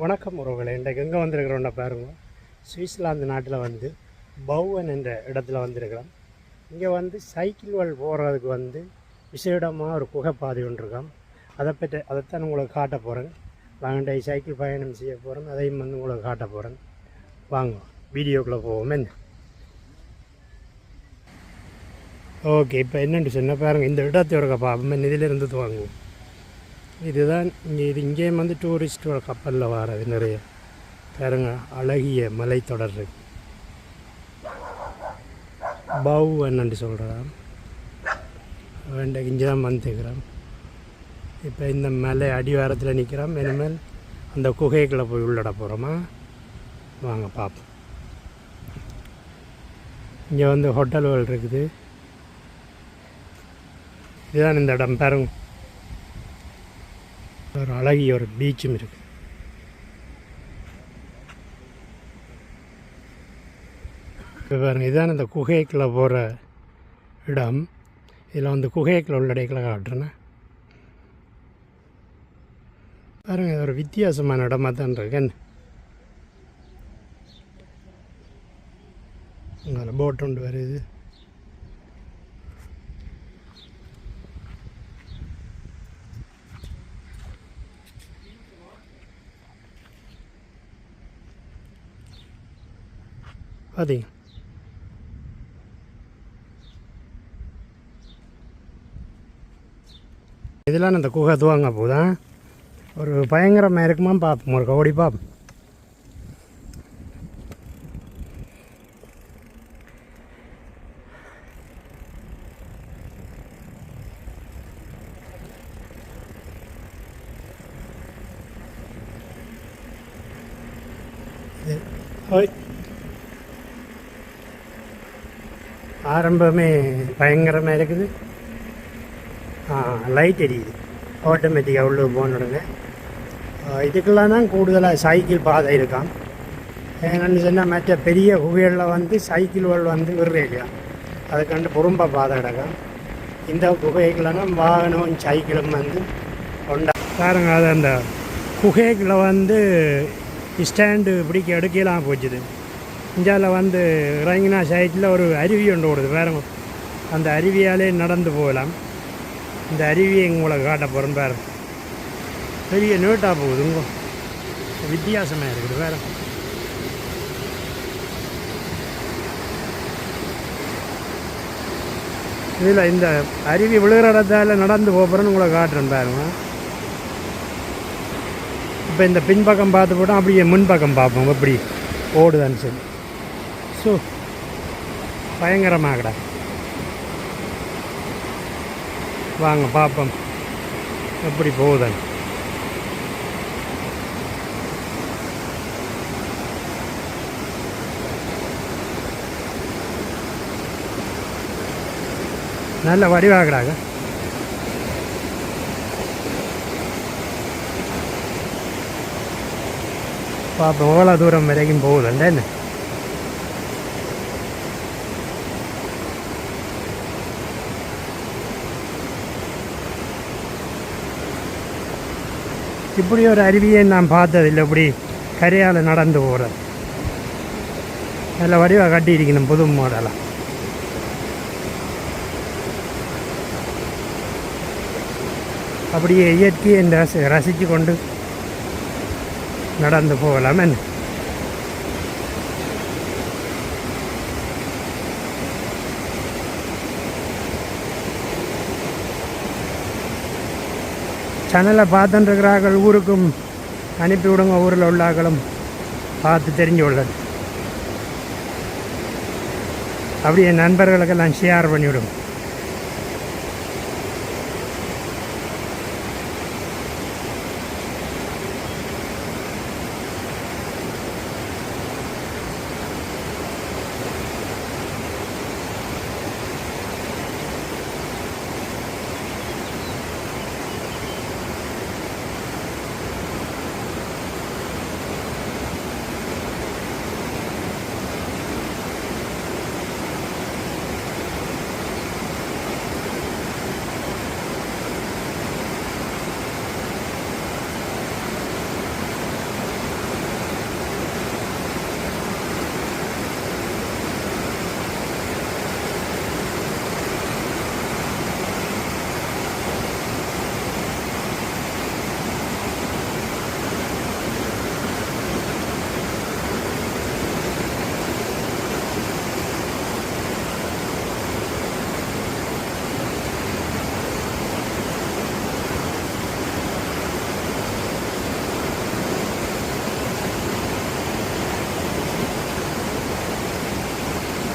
வணக்கம் உறவுகளை. இன்றைக்கு எங்கே வந்திருக்கிறோன்னா பாருங்க, சுவிட்சர்லாந்து நாட்டில் வந்து பவுவன் என்ற இடத்துல வந்திருக்கிறோம். இங்கே வந்து சைக்கிள்கள் போகிறதுக்கு வந்து விசேடமாக ஒரு குகைப்பாதை ஒன்று இருக்கோம். அதைத்தான் உங்களுக்கு காட்ட போகிறேன். வாங்க, சைக்கிள் பயணம் செய்ய போகிறேன், அதையும் வந்து உங்களுக்கு காட்ட போகிறேன். வாங்க வீடியோக்குள்ளே போவோம். என்ன ஓகே, இப்போ என்னென்னு சொன்னால் பாருங்கள், இந்த இடத்தை ஒரு பார்ப்போம். இதிலிருந்து துவாங்குவோம். இதுதான் இங்கேயும் வந்து டூரிஸ்ட் கப்பலில் வர்றது நிறைய பாருங்க. அழகிய மலைத்தொடர் இருக்கு. பவு என்னன்னு சொல்கிறான். வேண்ட இங்கே தான் வந்துக்கிறோம். இப்போ இந்த மலை அடிவாரத்தில் நிற்கிறோம். இனிமேல் அந்த குகைக்குள்ளே போய் உள்ளிட போகிறோமா? வாங்க பார்ப்போம். இங்கே வந்து ஹோட்டல்கள் இருக்குது. இதுதான் இந்த இடம் பாருங்க. ஒரு அழகிய ஒரு பீச்சும் இருக்குது. இப்போ பாருங்கள், இதுதான் இந்த குகைக்குள்ளே போகிற இடம். இதில் வந்து குகைக்குள்ள உள்ள இடைக்குள்ள காட்டுறேன்னா பாருங்கள், இது ஒரு வித்தியாசமான இடமா தான் இருக்கு. அங்கே போட் ஒன்று வருது. பார்த்தீங்க, இதெல்லாம் அந்த குகை துவாங்க போதான் ஒரு பயங்கரமாக இருக்குமா பார்ப்போம். ஒரு ஓடி பார்ப்போம். ஆரம்பமே பயங்கரமாக இருக்குது. லைட் எரியுது ஆட்டோமேட்டிக்காக உள்ளே போனோடனே. இதுக்கெல்லாம் தான் கூடுதலாக சைக்கிள் பாதை இருக்கான். என்னென்னு சொன்னால் மற்ற பெரிய குகைகளில் வந்து சைக்கிள்கள் வந்து விடுறேன், அதை கண்டு பொறும்ப பாதை கிடக்கும். இந்த குகைகளெல்லாம் வாகனம் சைக்கிளும் வந்து கொண்டா பாருங்க. அது அந்த குகைகளை வந்து ஸ்டாண்டு பிடிக்க எடுக்கலாம் போச்சுது. இந்தியாவில் வந்து இறங்கினா சைட்டில் ஒரு அருவி ஒன்று ஓடுது பாருங்க. அந்த அருவியாலே நடந்து போகலாம். இந்த அருவியை உங்களுக்கு காட்ட போகிறேன் பாரு. பெரிய நீட்டாக போகுது. வித்தியாசமாக இருக்குது வேறு. இதில் இந்த அருவி விழுகிற இடத்தால் நடந்து போகிறேன்னு உங்களை காட்டுறேன் பாருங்க. இப்போ இந்த பின்பக்கம் பார்த்து போட்டோம், அப்படியே முன்பக்கம் பார்ப்போம் எப்படி ஓடுதான்னு சொல்லி. ஸோ பயங்கரமாகடா. வாங்க பார்ப்போம் எப்படி போகுதன். நல்ல வடிவாகடாங்க. பார்ப்போம் எவ்வளோ தூரம் வரைக்கும் போகுதுண்டா. என்ன இப்படி ஒரு அருவியை நான் பார்த்ததில்லை. இப்படி கரையால் நடந்து போகிறது நல்ல வடிவாக கட்டியிருக்கணும், புது மாடலாக. அப்படியே இயற்கையை ரசித்து கொண்டு நடந்து போகலாமே. சேனலை பார்த்துட்டுருக்கிறார்கள் ஊருக்கும் அனுப்பி விடுங்க. ஊரில் உள்ளாக்களும் பார்த்து தெரிஞ்சு கொள்ளது. அப்படியே நண்பர்களுக்கெல்லாம் ஷேர் பண்ணிவிடுங்க.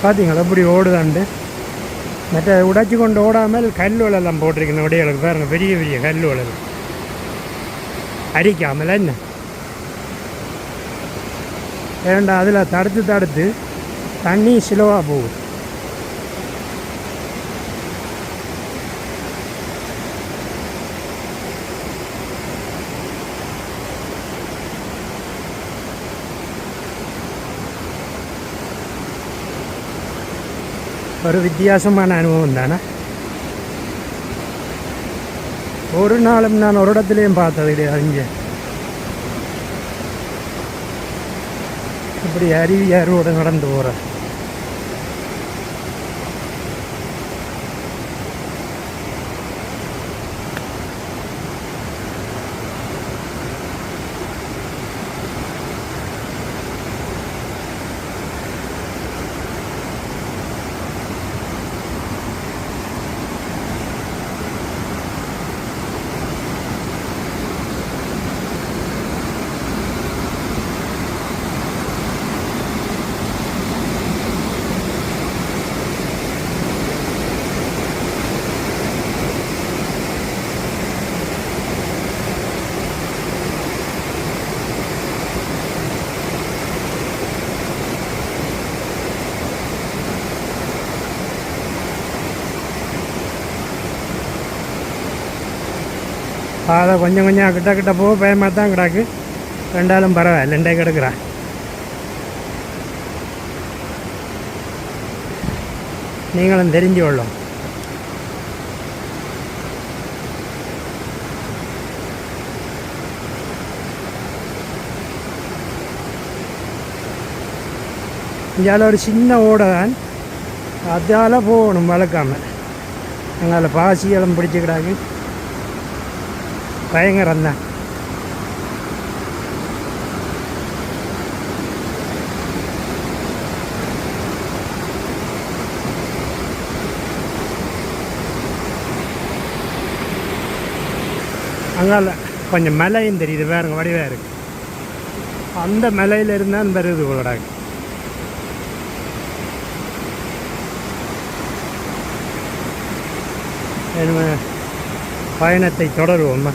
பார்த்தீங்களா எப்படி ஓடுதாண்டு. மற்ற உடைச்சி கொண்டு ஓடாமல் கல்லுவலெல்லாம் போட்டிருக்கணும் உடைகளுக்கு பாருங்கள், பெரிய பெரிய கல்லுவலல் அரிக்காமல் என்ன ஏண்டா அதில் தடுத்து தடுத்து தண்ணி சிலவாக போகுது. ஒரு வித்தியாசமான அனுபவம் தானே. ஒரு நாளும் நான் ஒரு இடத்துலையும் பார்த்தது கிடையாது. இங்கே இப்படி அருவி யாரோடு நடந்து போகிறேன். அதை கொஞ்சம் கொஞ்சம் கிட்ட கிட்ட போக பயமாக தான் கிடக்கு. ரெண்டாலும் பரவாயில்ல, ரெண்டே கிடக்குறா. நீங்களும் தெரிஞ்சு கொள்ளும். இங்கால ஒரு சின்ன ஓடை தான், அதால் போகணும் வளர்க்காமல். அங்கால பாசியெல்லாம் பிடிச்சிக்கிடாக்கு, பயங்கரம் தான். அங்கால கொஞ்சம் மலையும் தெரியுது, வேறுங்க வடிவாக இருக்குது. அந்த மலையில் இருந்தால் வருது உங்களோட. பயணத்தை தொடருவோம்மா.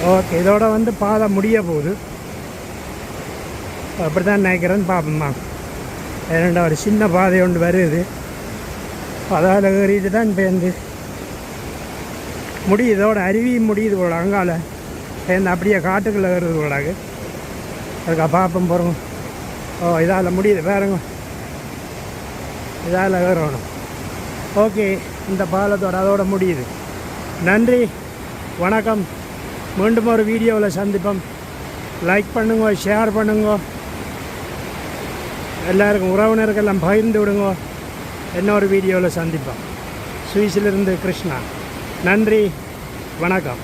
ஓகே, இதோட வந்து பாதை முடிய போகுது. அப்படி தான் நினைக்கிறேன்னு பார்ப்போம்மா. ஏன்னா ஒரு சின்ன பாதை ஒன்று வருது, அதால் ஏறிட்டு தான் இப்போ வந்து முடியுது. இதோட அருவியும் முடியுது போல. அங்கால சேர்ந்து அப்படியே காட்டுக்குள்ளே வருது போலாக்கு. அதுக்கு பார்ப்போம் போகிறோம். ஓ, இதால் முடியுது வேறுங்க, இதால் ஏறணும். ஓகே, இந்த பாலத்தோட அதோட முடியுது. நன்றி, வணக்கம். மீண்டும் ஒரு வீடியோவில் சந்திப்போம். லைக் பண்ணுங்க, ஷேர் பண்ணுங்க, எல்லாருக்கும் உறவினருக்கெல்லாம் பகிர்ந்து விடுங்க. இன்னொரு வீடியோவில் சந்திப்போம். சுவிஸிலிருந்து கிருஷ்ணா. நன்றி, வணக்கம்.